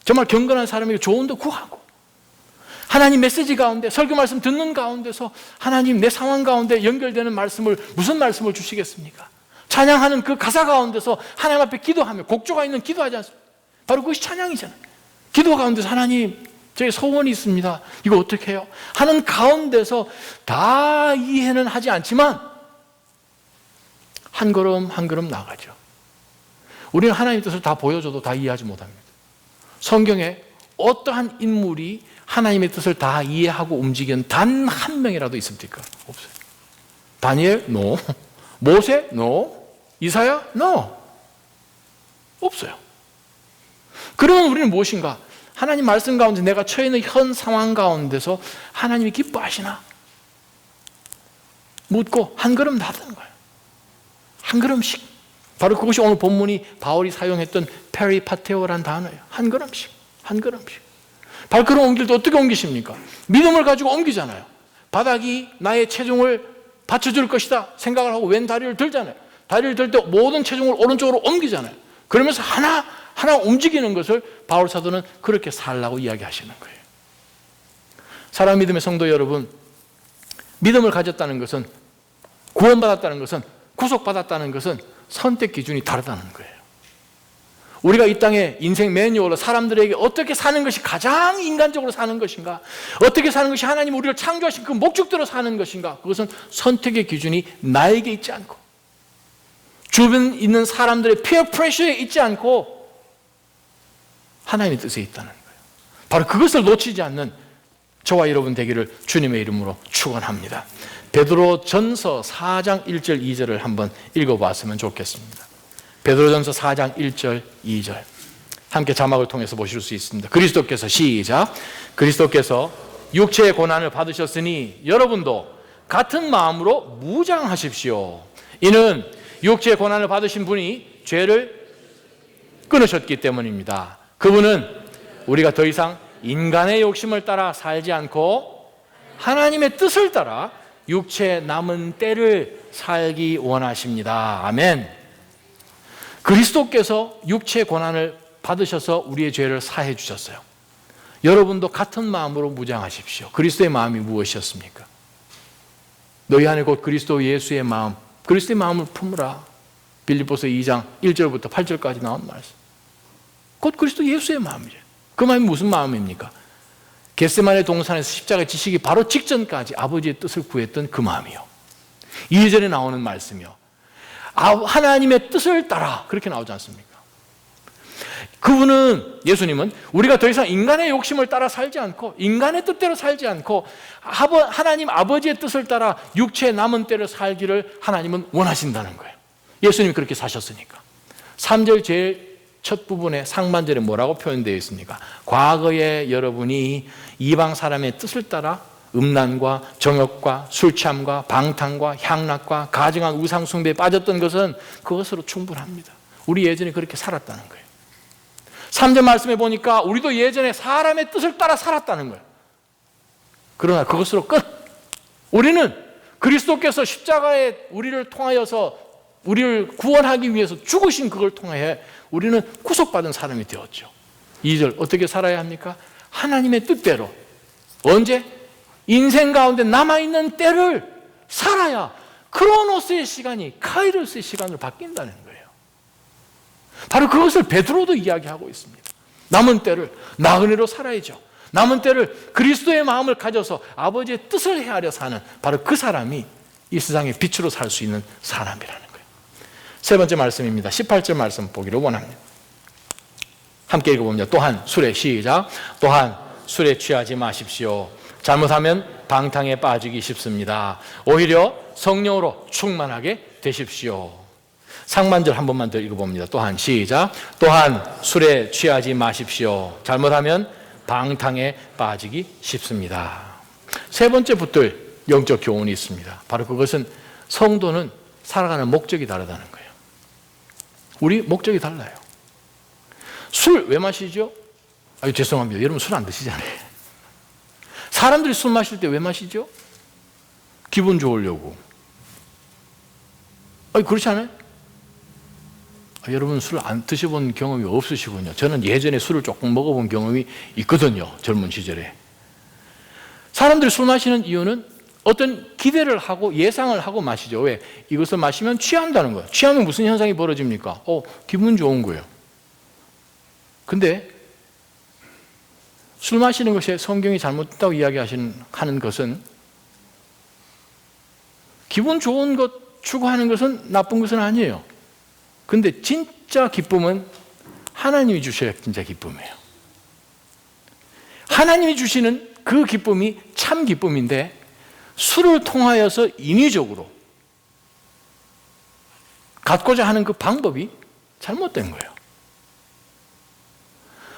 정말 경건한 사람에게 조언도 구하고, 하나님 메시지 가운데 설교 말씀 듣는 가운데서 하나님 내 상황 가운데 연결되는 말씀을, 무슨 말씀을 주시겠습니까? 찬양하는 그 가사 가운데서 하나님 앞에 기도하며, 곡조가 있는 기도하지 않습니까? 바로 그것이 찬양이잖아요. 기도 가운데서 하나님 저희 소원이 있습니다, 이거 어떻게 해요? 하는 가운데서 다 이해는 하지 않지만 한 걸음 한 걸음 나가죠. 우리는 하나님의 뜻을 다 보여줘도 다 이해하지 못합니다. 성경에 어떠한 인물이 하나님의 뜻을 다 이해하고 움직이는 단 한 명이라도 있습니까? 없어요. 다니엘? No. 모세? No. 이사야? No. 없어요. 그러면 우리는 무엇인가? 하나님 말씀 가운데 내가 처해 있는 현 상황 가운데서 하나님이 기뻐하시나? 묻고 한 걸음 나가는 거예요. 한 걸음씩. 바로 그것이 오늘 본문이 바울이 사용했던 페리파테오라는 단어예요. 한 걸음씩, 한 걸음씩. 발걸음 옮길 때 어떻게 옮기십니까? 믿음을 가지고 옮기잖아요. 바닥이 나의 체중을 받쳐줄 것이다 생각을 하고 왼 다리를 들잖아요. 다리를 들 때 모든 체중을 오른쪽으로 옮기잖아요. 그러면서 하나 움직이는 것을 바울 사도는 그렇게 살라고 이야기하시는 거예요. 사랑 믿음의 성도 여러분, 믿음을 가졌다는 것은, 구원받았다는 것은, 구속받았다는 것은 선택 기준이 다르다는 거예요. 우리가 이 땅에 인생 매뉴얼로 사람들에게 어떻게 사는 것이 가장 인간적으로 사는 것인가, 어떻게 사는 것이 하나님 우리를 창조하신 그 목적대로 사는 것인가, 그것은 선택의 기준이 나에게 있지 않고 주변에 있는 사람들의 피어 프레셔에 있지 않고 하나님의 뜻에 있다는 거예요. 바로 그것을 놓치지 않는 저와 여러분 되기를 주님의 이름으로 축원합니다. 베드로전서 4장 1절 2절을 한번 읽어봤으면 좋겠습니다. 베드로전서 4장 1절 2절 함께 자막을 통해서 보실 수 있습니다. 그리스도께서, 시작, 그리스도께서 육체의 고난을 받으셨으니 여러분도 같은 마음으로 무장하십시오. 이는 육체의 고난을 받으신 분이 죄를 끊으셨기 때문입니다. 그분은 우리가 더 이상 인간의 욕심을 따라 살지 않고 하나님의 뜻을 따라 육체의 남은 때를 살기 원하십니다. 아멘. 그리스도께서 육체의 고난을 받으셔서 우리의 죄를 사해 주셨어요. 여러분도 같은 마음으로 무장하십시오. 그리스도의 마음이 무엇이었습니까? 너희 안에 곧 그리스도 예수의 마음, 그리스도의 마음을 품으라. 빌립보서 2장 1절부터 8절까지 나온 말씀. 곧 그리스도 예수의 마음이죠. 그 마음이 무슨 마음입니까? 겟세마네 동산에서 십자가 지시기 바로 직전까지 아버지의 뜻을 구했던 그 마음이요. 2절에 나오는 말씀이요. 하나님의 뜻을 따라, 그렇게 나오지 않습니까? 그분은, 예수님은 우리가 더 이상 인간의 욕심을 따라 살지 않고 인간의 뜻대로 살지 않고 하나님 아버지의 뜻을 따라 육체의 남은 때를 살기를 하나님은 원하신다는 거예요. 예수님이 그렇게 사셨으니까. 3절 제일 첫 부분에 상반절에 뭐라고 표현되어 있습니까? 과거에 여러분이 이방 사람의 뜻을 따라 음란과 정욕과 술 취함과 방탕과 향락과 가증한 우상 숭배에 빠졌던 것은 그것으로 충분합니다. 우리 예전에 그렇게 살았다는 거예요. 3절 말씀해 보니까 우리도 예전에 사람의 뜻을 따라 살았다는 거예요. 그러나 그것으로 끝. 우리는 그리스도께서 십자가에 우리를 통하여서 우리를 구원하기 위해서 죽으신 그걸 통해 우리는 구속받은 사람이 되었죠. 2절 어떻게 살아야 합니까? 하나님의 뜻대로. 언제? 인생 가운데 남아있는 때를 살아야 크로노스의 시간이 카이로스의 시간으로 바뀐다는 거예요. 바로 그것을 베드로도 이야기하고 있습니다. 남은 때를 나그네로 살아야죠. 남은 때를 그리스도의 마음을 가져서 아버지의 뜻을 헤아려 사는 바로 그 사람이 이 세상의 빛으로 살 수 있는 사람이라는 거예요. 세 번째 말씀입니다. 18절 말씀 보기를 원합니다. 함께 읽어봅니다. 또한 술에, 시작, 또한 술에 취하지 마십시오. 잘못하면 방탕에 빠지기 쉽습니다. 오히려 성령으로 충만하게 되십시오. 상반절 한 번만 더 읽어봅니다. 또한, 시작, 또한 술에 취하지 마십시오. 잘못하면 방탕에 빠지기 쉽습니다. 세 번째 붙들 영적 교훈이 있습니다. 바로 그것은 성도는 살아가는 목적이 다르다는 거예요. 우리 목적이 달라요. 술 왜 마시죠? 죄송합니다. 여러분 술 안 드시잖아요. 사람들이 술 마실 때 왜 마시죠? 기분 좋으려고. 그렇지 않아요? 여러분 술 안 드셔본 경험이 없으시군요. 저는 예전에 술을 조금 먹어본 경험이 있거든요. 젊은 시절에. 사람들이 술 마시는 이유는 어떤 기대를 하고 예상을 하고 마시죠. 왜? 이것을 마시면 취한다는 거예요. 취하면 무슨 현상이 벌어집니까? 기분 좋은 거예요. 근데 술 마시는 것이 성경이 잘못됐다고 하는 것은 기분 좋은 것 추구하는 것은 나쁜 것은 아니에요. 근데 진짜 기쁨은 하나님이 주셔야 진짜 기쁨이에요. 하나님이 주시는 그 기쁨이 참 기쁨인데 술을 통하여서 인위적으로 갖고자 하는 그 방법이 잘못된 거예요.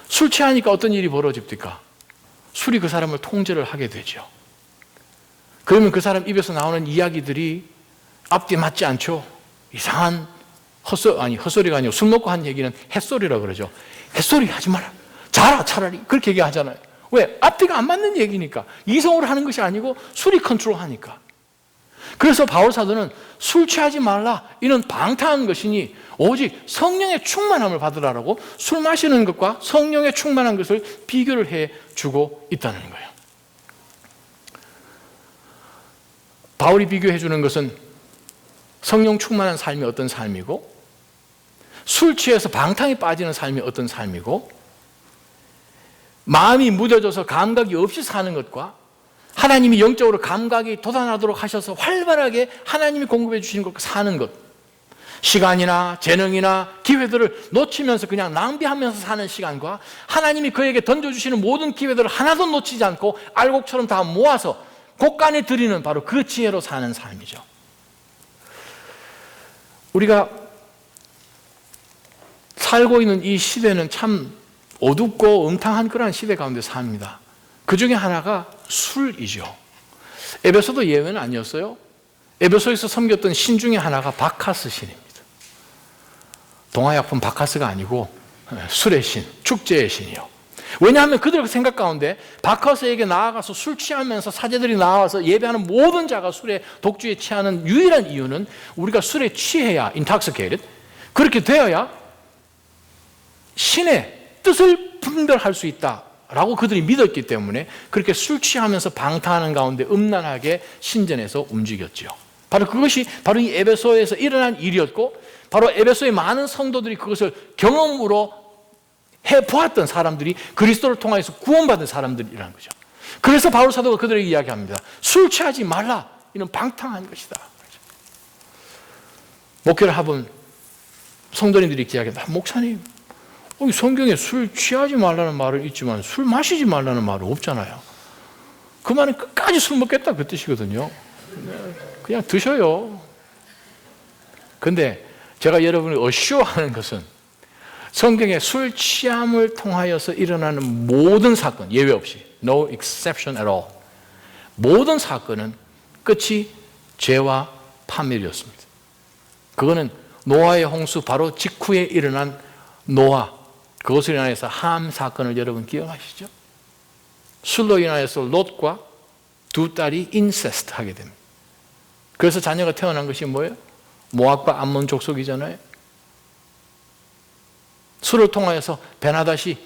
술 취하니까 어떤 일이 벌어집니까? 술이 그 사람을 통제를 하게 되죠. 그러면 그 사람 입에서 나오는 이야기들이 앞뒤 맞지 않죠. 이상한 헛소리가 아니고 술 먹고 한 얘기는 햇소리라고 그러죠. 햇소리 하지 마라. 자라 차라리. 그렇게 얘기하잖아요. 왜? 앞뒤가 안 맞는 얘기니까. 이성으로 하는 것이 아니고 술이 컨트롤하니까. 그래서 바울 사도는 술 취하지 말라. 이는 방탕한 것이니 오직 성령의 충만함을 받으라라고 술 마시는 것과 성령의 충만한 것을 비교를 해주고 있다는 거예요. 바울이 비교해 주는 것은 성령 충만한 삶이 어떤 삶이고 술 취해서 방탕에 빠지는 삶이 어떤 삶이고 마음이 무뎌져서 감각이 없이 사는 것과 하나님이 영적으로 감각이 돋아나도록 하셔서 활발하게 하나님이 공급해 주시는 것과 사는 것, 시간이나 재능이나 기회들을 놓치면서 그냥 낭비하면서 사는 시간과 하나님이 그에게 던져주시는 모든 기회들을 하나도 놓치지 않고 알곡처럼 다 모아서 곳간에 들이는 바로 그 지혜로 사는 삶이죠. 우리가 살고 있는 이 시대는 참 어둡고 음탕한 그러한 시대 가운데 삽니다. 그 중에 하나가 술이죠. 에베소도 예외는 아니었어요. 에베소에서 섬겼던 신 중에 하나가 바카스 신입니다. 동화약품 바카스가 아니고 술의 신, 축제의 신이요. 왜냐하면 그들의 생각 가운데 바카스에게 나아가서 술 취하면서 사제들이 나와서 예배하는 모든 자가 술에 독주에 취하는 유일한 이유는 우리가 술에 취해야 intoxicated 그렇게 되어야 신의 뜻을 분별할 수 있다라고 그들이 믿었기 때문에 그렇게 술 취하면서 방탕하는 가운데 음란하게 신전에서 움직였죠. 바로 그것이 바로 이 에베소에서 일어난 일이었고 바로 에베소의 많은 성도들이 그것을 경험으로 해보았던 사람들이 그리스도를 통해서 구원받은 사람들이라는 거죠. 그래서 바울 사도가 그들에게 이야기합니다. 술 취하지 말라. 이는 방탕한 것이다. 목회를 하본 성도님들이 이야기합니다. 목사님, 성경에 술 취하지 말라는 말은 있지만 술 마시지 말라는 말은 없잖아요. 그 말은 끝까지 술 먹겠다 그 뜻이거든요. 그냥 드셔요. 근데 제가 여러분을 어시어하는 것은 성경에 술 취함을 통하여서 일어나는 모든 사건, 예외 없이 no exception at all 모든 사건은 끝이 죄와 파멸이었습니다. 그거는 노아의 홍수 바로 직후에 일어난 노아, 그것으로 인하여서 함 사건을 여러분 기억하시죠? 술로 인하여서 롯과 두 딸이 인세스트 하게 됩니다. 그래서 자녀가 태어난 것이 뭐예요? 모압과 암몬 족속이잖아요. 술을 통하여서 베나닷이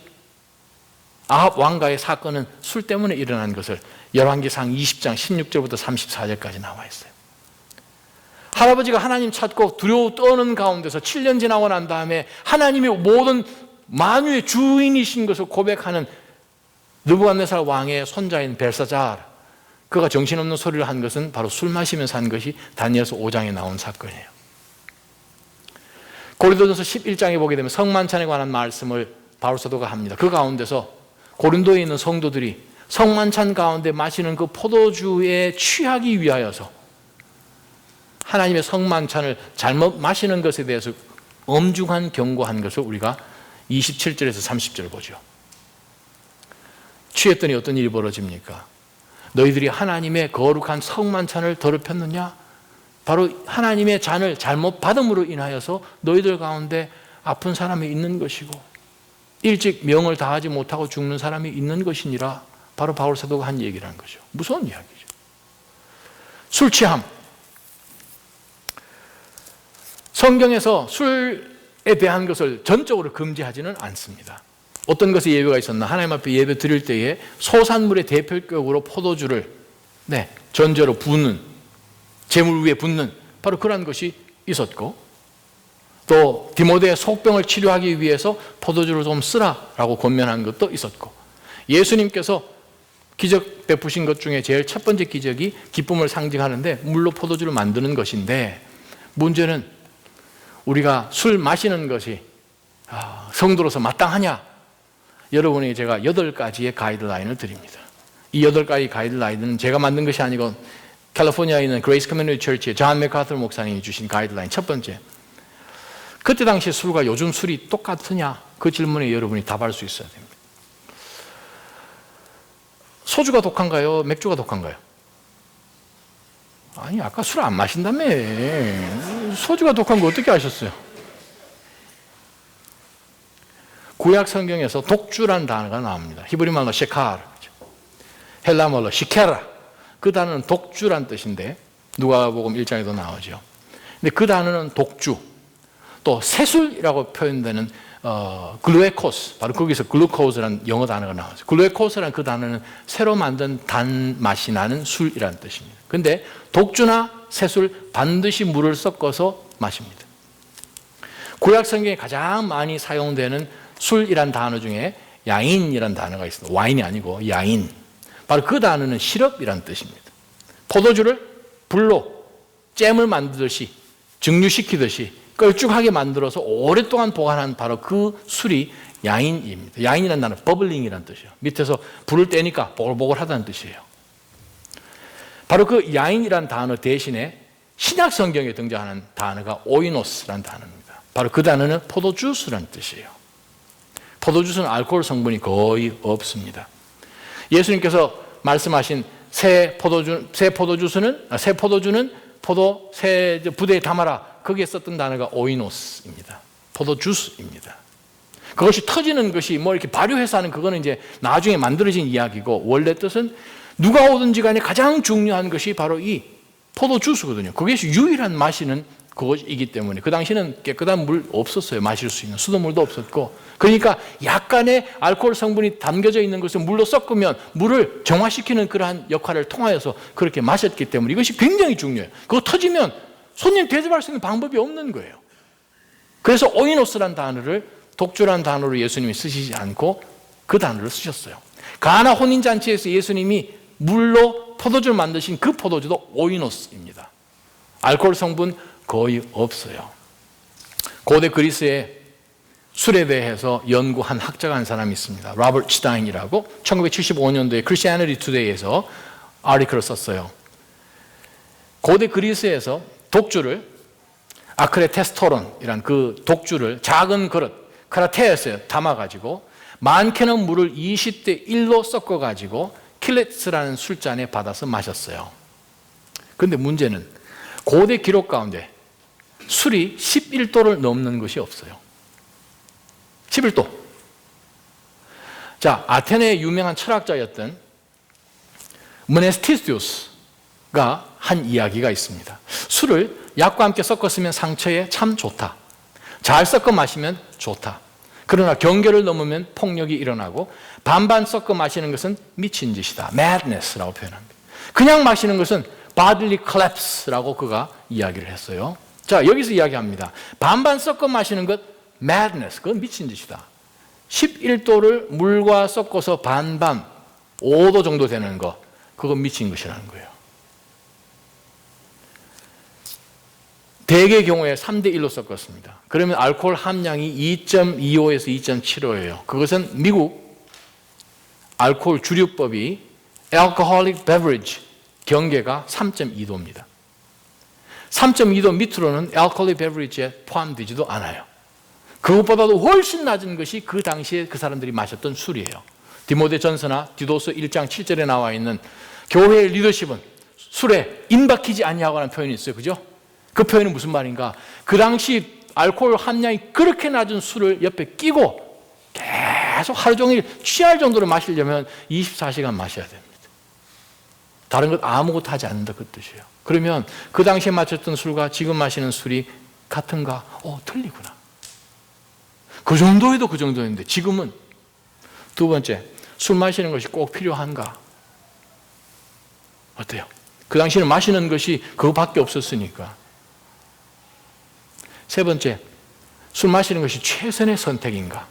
아합 왕가의 사건은 술 때문에 일어난 것을 열왕기상 20장 16절부터 34절까지 나와 있어요. 할아버지가 하나님 찾고 두려워 떠는 가운데서 7년 지나고 난 다음에 하나님의 모든 만유의 주인이신 것을 고백하는 느부갓네살 왕의 손자인 벨사잘, 그가 정신없는 소리를 한 것은 바로 술 마시면서 한 것이 다니엘서 5장에 나온 사건이에요. 고린도전서 11장에 보게 되면 성만찬에 관한 말씀을 바울 사도가 합니다. 그 가운데서 고린도에 있는 성도들이 성만찬 가운데 마시는 그 포도주에 취하기 위하여서 하나님의 성만찬을 잘못 마시는 것에 대해서 엄중한 경고한 것을 우리가 27절에서 30절을 보죠. 취했더니 어떤 일이 벌어집니까? 너희들이 하나님의 거룩한 성만찬을 더럽혔느냐? 바로 하나님의 잔을 잘못 받음으로 인하여서 너희들 가운데 아픈 사람이 있는 것이고 일찍 명을 다하지 못하고 죽는 사람이 있는 것이니라. 바로 바울 사도가 한 얘기라는 거죠. 무서운 이야기죠. 술 취함. 성경에서 술 대한 것을 전적으로 금지하지는 않습니다. 어떤 것에 예외가 있었나? 하나님 앞에 예배 드릴 때에 소산물의 대표격으로 포도주를 전제로 붓는, 제물 위에 붓는 바로 그런 것이 있었고, 또 디모데의 속병을 치료하기 위해서 포도주를 좀 쓰라라고 권면한 것도 있었고, 예수님께서 기적 베푸신 것 중에 제일 첫 번째 기적이 기쁨을 상징하는데 물로 포도주를 만드는 것인데, 문제는 우리가 술 마시는 것이 성도로서 마땅하냐? 여러분에게 제가 8가지의 가이드라인을 드립니다. 이 8가지 가이드라인은 제가 만든 것이 아니고 캘리포니아에 있는 그레이스 커뮤니티 처치의 존 맥카터 목사님이 주신 가이드라인. 첫 번째, 그때 당시 술과 요즘 술이 똑같으냐? 그 질문에 여러분이 답할 수 있어야 됩니다. 소주가 독한가요? 맥주가 독한가요? 아니, 아까 술 안 마신다며. 소주가 독한 거 어떻게 아셨어요? 구약 성경에서 독주란 단어가 나옵니다. 히브리 말로 셰카르, 헬라 말로 시케라. 그 단어는 독주란 뜻인데 누가복음 1장에도 나오죠. 근데 그 단어는 독주, 또 세술이라고 표현되는 글루에코스, 바로 거기서 글루코즈라는 영어 단어가 나와요. 글루에코스라는 그 단어는 새로 만든 단맛이 나는 술이라는 뜻입니다. 근데 독주나 세술 반드시 물을 섞어서 마십니다. 구약 성경에 가장 많이 사용되는 술이란 단어 중에 야인이란 단어가 있습니다. 와인이 아니고 야인. 바로 그 단어는 시럽이란 뜻입니다. 포도주를 불로 잼을 만들듯이, 증류시키듯이 걸쭉하게 만들어서 오랫동안 보관한 바로 그 술이 야인입니다. 야인이라는 단어는 버블링이라는 뜻이에요. 밑에서 불을 떼니까 보글보글하다는 뜻이에요. 바로 그 야인이라는 단어 대신에 신약 성경에 등장하는 단어가 오이노스라는 단어입니다. 바로 그 단어는 포도주스라는 뜻이에요. 포도주스는 알코올 성분이 거의 없습니다. 예수님께서 말씀하신 새 포도주는 새 부대에 담아라. 거기에 썼던 단어가 오이노스입니다. 포도주스입니다. 그것이 터지는 것이 이렇게 발효해서 하는 그거는 이제 나중에 만들어진 이야기고, 원래 뜻은 누가 오든지 간에 가장 중요한 것이 바로 이 포도주스거든요. 그것이 유일한 마시는 그것이기 때문에 그 당시에는 깨끗한 물 없었어요. 마실 수 있는 수돗물도 없었고, 그러니까 약간의 알코올 성분이 담겨져 있는 것을 물로 섞으면 물을 정화시키는 그러한 역할을 통하여서 그렇게 마셨기 때문에 이것이 굉장히 중요해요. 그거 터지면 손님 대접할 수 있는 방법이 없는 거예요. 그래서 오이노스란 단어를 독주란 단어로 예수님이 쓰시지 않고 그 단어를 쓰셨어요. 가나 혼인잔치에서 예수님이 물로 포도주를 만드신 그 포도주도 오이노스입니다. 알코올 성분 거의 없어요. 고대 그리스에 술에 대해서 연구한 학자가 한 사람이 있습니다. 로버트 스타인이라고 1975년도에 크리스티애니티 투데이에서 아티클을 썼어요. 고대 그리스에서 독주를 아크레테스토론이란 그 독주를 작은 그릇 크라테스에 담아가지고 많게는 물을 20대 1로 섞어가지고 킬레스라는 술잔에 받아서 마셨어요. 그런데 문제는 고대 기록 가운데 술이 11도를 넘는 것이 없어요. 11도. 자, 아테네의 유명한 철학자였던 무네스티스가 한 이야기가 있습니다. 술을 약과 함께 섞었으면 상처에 참 좋다. 잘 섞어 마시면 좋다. 그러나 경계를 넘으면 폭력이 일어나고 반반 섞어 마시는 것은 미친 짓이다. madness라고 표현합니다. 그냥 마시는 것은 bodily collapse라고 그가 이야기를 했어요. 자, 여기서 이야기합니다. 반반 섞어 마시는 것 madness, 그건 미친 짓이다. 11도를 물과 섞어서 반반 5도 정도 되는 거, 그건 미친 것이라는 거예요. 대개의 경우에 3대 1로 섞었습니다. 그러면 알코올 함량이 2.25에서 2.75예요. 그것은 미국 알코올 주류법이 alcoholic beverage 경계가 3.2도입니다. 3.2도 밑으로는 alcoholic beverage에 포함되지도 않아요. 그것보다도 훨씬 낮은 것이 그 당시에 그 사람들이 마셨던 술이에요. 디모데 전서나 디도서 1장 7절에 나와 있는 교회의 리더십은 술에 인박히지 않냐고 하는 표현이 있어요. 그죠? 그 표현은 무슨 말인가? 그 당시 알코올 함량이 그렇게 낮은 술을 옆에 끼고 계속 하루 종일 취할 정도로 마시려면 24시간 마셔야 됩니다. 다른 것 아무것도 하지 않는다 그 뜻이에요. 그러면 그 당시에 마셨던 술과 지금 마시는 술이 같은가? 틀리구나. 그 정도에도 그 정도였는데 지금은. 두 번째, 술 마시는 것이 꼭 필요한가? 어때요? 그 당시에는 마시는 것이 그거밖에 없었으니까. 세 번째, 술 마시는 것이 최선의 선택인가?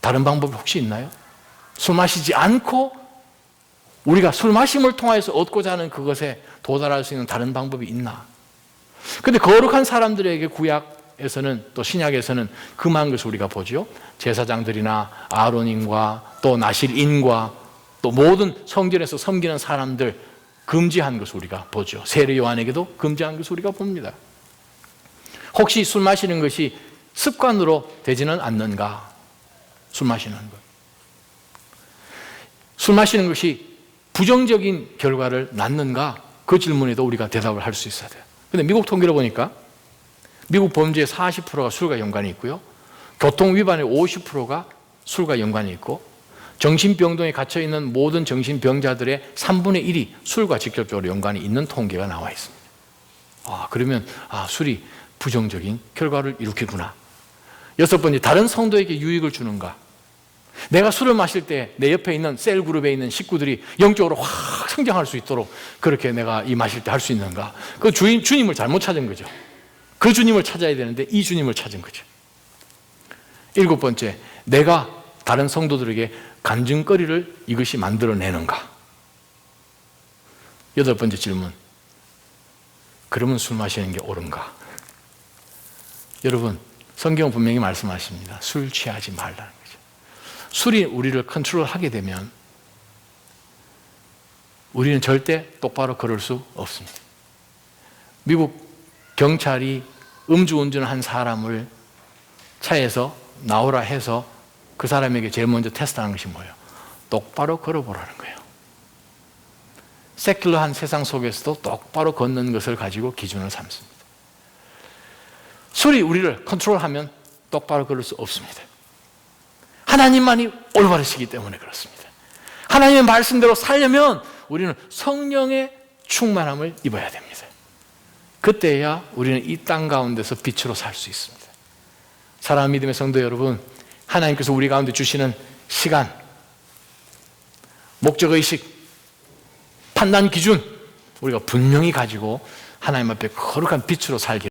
다른 방법이 혹시 있나요? 술 마시지 않고 우리가 술 마심을 통해서 얻고자 하는 그것에 도달할 수 있는 다른 방법이 있나? 근데 거룩한 사람들에게 구약에서는 또 신약에서는 금한 것을 우리가 보죠. 제사장들이나 아론인과 또 나실인과 또 모든 성전에서 섬기는 사람들 금지한 것을 우리가 보죠. 세례 요한에게도 금지한 것을 우리가 봅니다. 혹시 술 마시는 것이 습관으로 되지는 않는가? 술 마시는 것. 술 마시는 것이 부정적인 결과를 낳는가? 그 질문에도 우리가 대답을 할 수 있어야 돼요. 근데 미국 통계를 보니까 미국 범죄의 40%가 술과 연관이 있고요. 교통 위반의 50%가 술과 연관이 있고 정신병동에 갇혀있는 모든 정신병자들의 3분의 1이 술과 직접적으로 연관이 있는 통계가 나와 있습니다. 그러면 술이 부정적인 결과를 일으키구나. 여섯 번째, 다른 성도에게 유익을 주는가? 내가 술을 마실 때 내 옆에 있는 셀 그룹에 있는 식구들이 영적으로 확 성장할 수 있도록 그렇게 내가 이 마실 때 할 수 있는가? 그 주님을 잘못 찾은 거죠. 그 주님을 찾아야 되는데 이 주님을 찾은 거죠. 일곱 번째, 내가 다른 성도들에게 간증거리를 이것이 만들어내는가? 여덟 번째 질문, 그러면 술 마시는 게 옳은가? 여러분, 성경은 분명히 말씀하십니다. 술 취하지 말라는 거죠. 술이 우리를 컨트롤하게 되면 우리는 절대 똑바로 걸을 수 없습니다. 미국 경찰이 음주운전한 사람을 차에서 나오라 해서 그 사람에게 제일 먼저 테스트하는 것이 뭐예요? 똑바로 걸어보라는 거예요. 세큘러한 세상 속에서도 똑바로 걷는 것을 가지고 기준을 삼습니다. 술이 우리를 컨트롤하면 똑바로 걸을 수 없습니다. 하나님만이 올바르시기 때문에 그렇습니다. 하나님의 말씀대로 살려면 우리는 성령의 충만함을 입어야 됩니다. 그때야 우리는 이 땅 가운데서 빛으로 살 수 있습니다. 사랑하는 믿음의 성도 여러분, 하나님께서 우리 가운데 주시는 시간, 목적의식, 판단 기준 우리가 분명히 가지고 하나님 앞에 거룩한 빛으로 살기를